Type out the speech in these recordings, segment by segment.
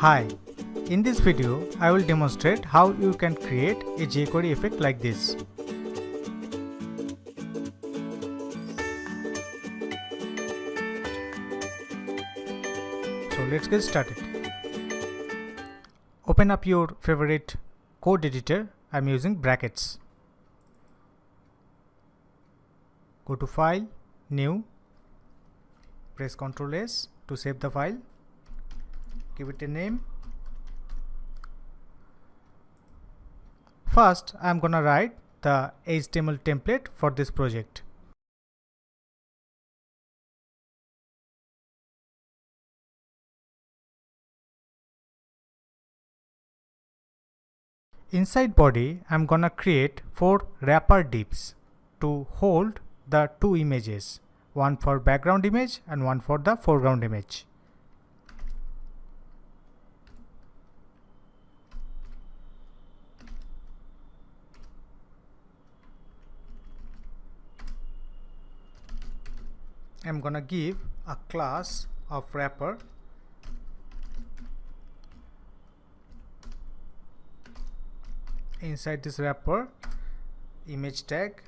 Hi, in this video I will demonstrate how you can create a jQuery effect like this. So let's get started. Open up your favorite code editor. I'm using brackets. Go to File, New, press Ctrl S to save the file. Give it a name. First, I'm gonna write the HTML template for this project. Inside body, I'm gonna create 4 wrapper divs to hold the 2 images, one for background image and one for the foreground image. I'm gonna give a class of wrapper inside this wrapper image tag,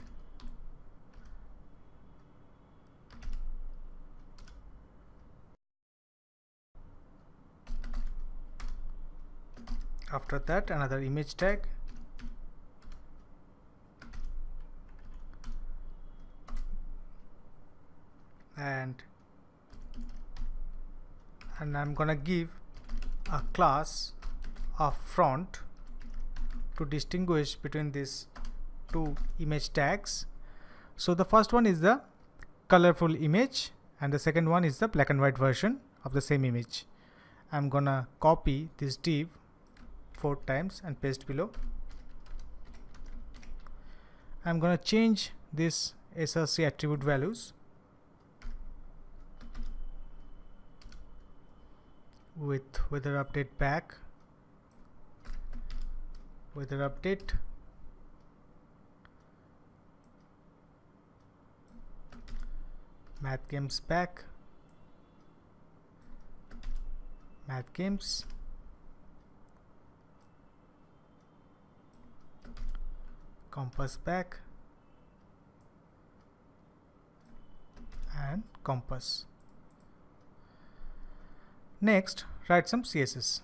after that another image tag, and I'm gonna give a class of front to distinguish between these 2 image tags. So the first one is the colorful image and the second one is the black and white version of the same image. I'm gonna copy this div 4 times and paste below. I'm gonna change this src attribute values with weather update back, weather update, math games back, math games, compass back, and compass. Next, write some CSS.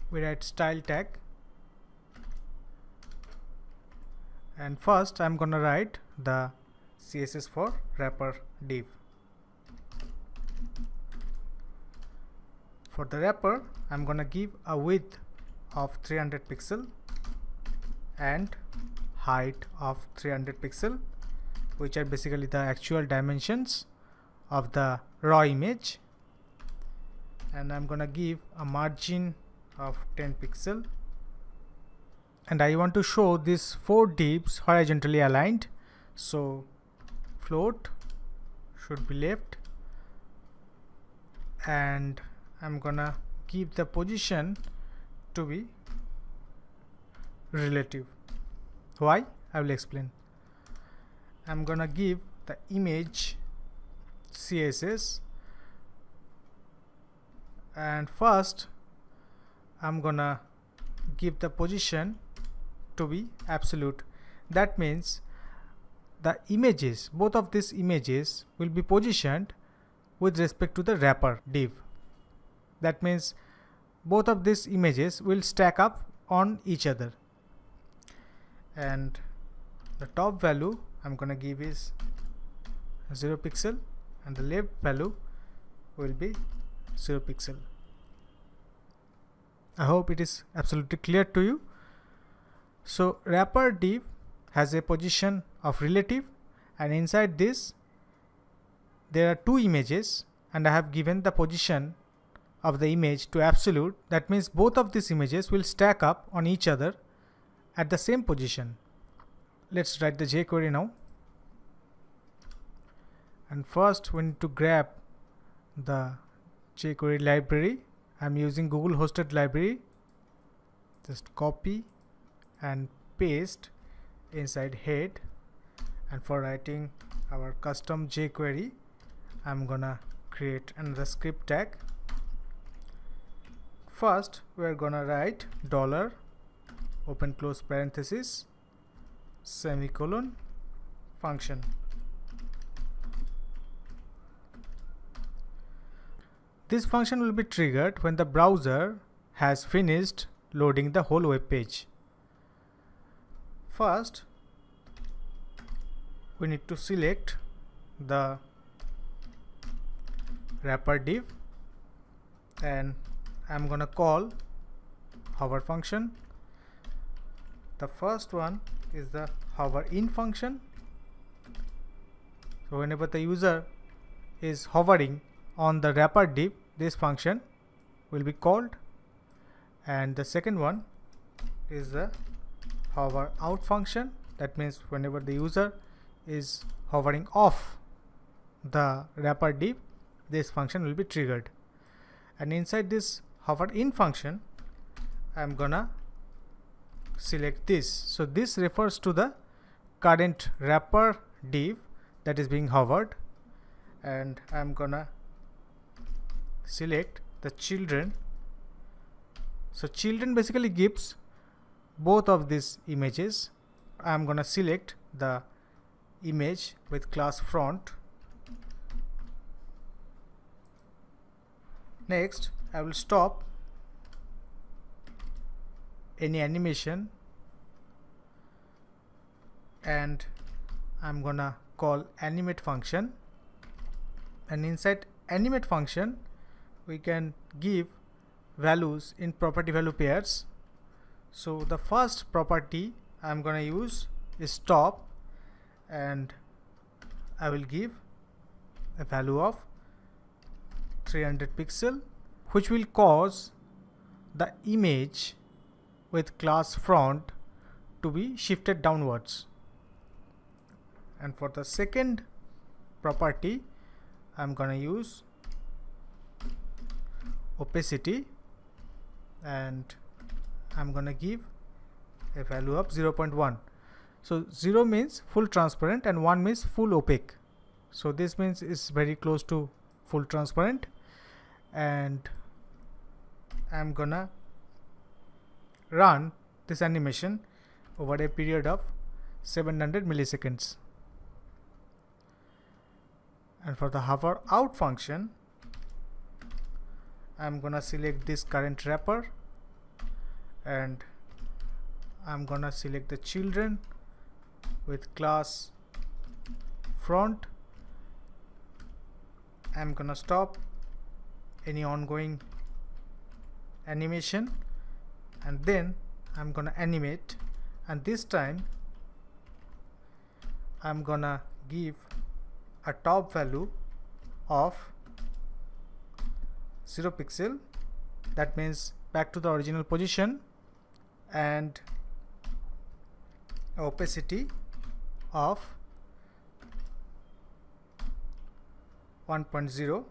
We write style tag, and first I'm gonna write the CSS for wrapper div. For the wrapper, I'm gonna give a width of 300 pixel and height of 300 pixel, which are basically the actual dimensions of the raw image, and I'm gonna give a margin of 10 pixel, and I want to show these 4 divs horizontally aligned, so float should be left, and I'm gonna give the position to be relative. Why? I will explain. I'm gonna give the image CSS, and first I'm gonna give the position to be absolute. That means the images, both of these images will be positioned with respect to the wrapper div. That means both of these images will stack up on each other, and the top value I'm gonna give is 0 pixel and the left value will be 0 pixel. I hope it is absolutely clear to you. So wrapper div has a position of relative, and inside this there are 2 images, and I have given the position of the image to absolute. That means both of these images will stack up on each other at the same position. Let's write the jQuery now. And first we need to grab the jQuery library. I'm using Google hosted library. Just copy and paste inside head, and for writing our custom jQuery I'm gonna create another script tag. First we are gonna write dollar open close parenthesis semicolon function. This function will be triggered when the browser has finished loading the whole web page. First, we need to select the wrapper div, and I'm gonna call hover function. The first one is the hover in function. So whenever the user is hovering on the wrapper div, this function will be called. And the second one is the hover out function. That means whenever the user is hovering off the wrapper div, this function will be triggered. And inside this hover in function, I'm gonna select this. So this refers to the current wrapper div that is being hovered, and I'm gonna select the children. So children basically gives both of these images. I'm gonna select the image with class front. Next, I will stop any animation, and I'm gonna call animate function. And inside animate function, we can give values in property value pairs. So the first property I'm gonna use is stop, and I will give a value of 300 pixel, which will cause the image with class front to be shifted downwards. And for the second property, I'm gonna use opacity, and I'm gonna give a value of 0.1. So 0 means full transparent and 1 means full opaque. So this means it's very close to full transparent, and I'm gonna run this animation over a period of 700 milliseconds. And for the hover out function, I'm gonna select this current wrapper, and I'm gonna select the children with class front. I'm gonna stop any ongoing animation, and then I'm gonna animate, and this time I'm gonna give a top value of 0 pixel. That means back to the original position, and opacity of 1.0.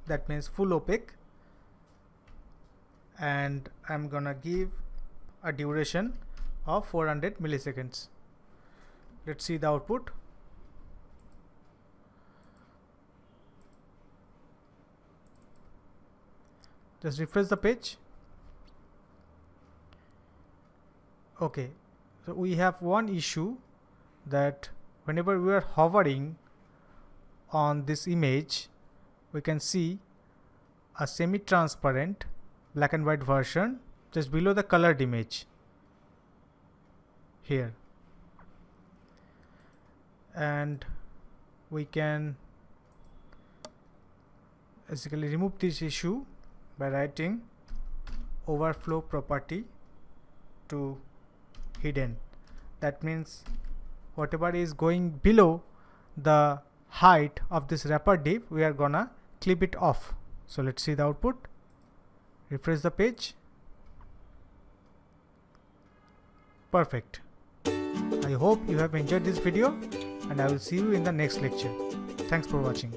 that means full opaque, and I'm gonna give a duration of 400 milliseconds. Let's see the output. Just refresh the page. Okay, so we have one issue, that whenever we are hovering on this image, we can see a semi-transparent black and white version just below the colored image here. And we can basically remove this issue by writing overflow property to hidden. That means whatever is going below the height of this wrapper div, we are gonna clip it off. So let's see the output. Refresh the page. Perfect. I hope you have enjoyed this video, and I will see you in the next lecture. Thanks for watching.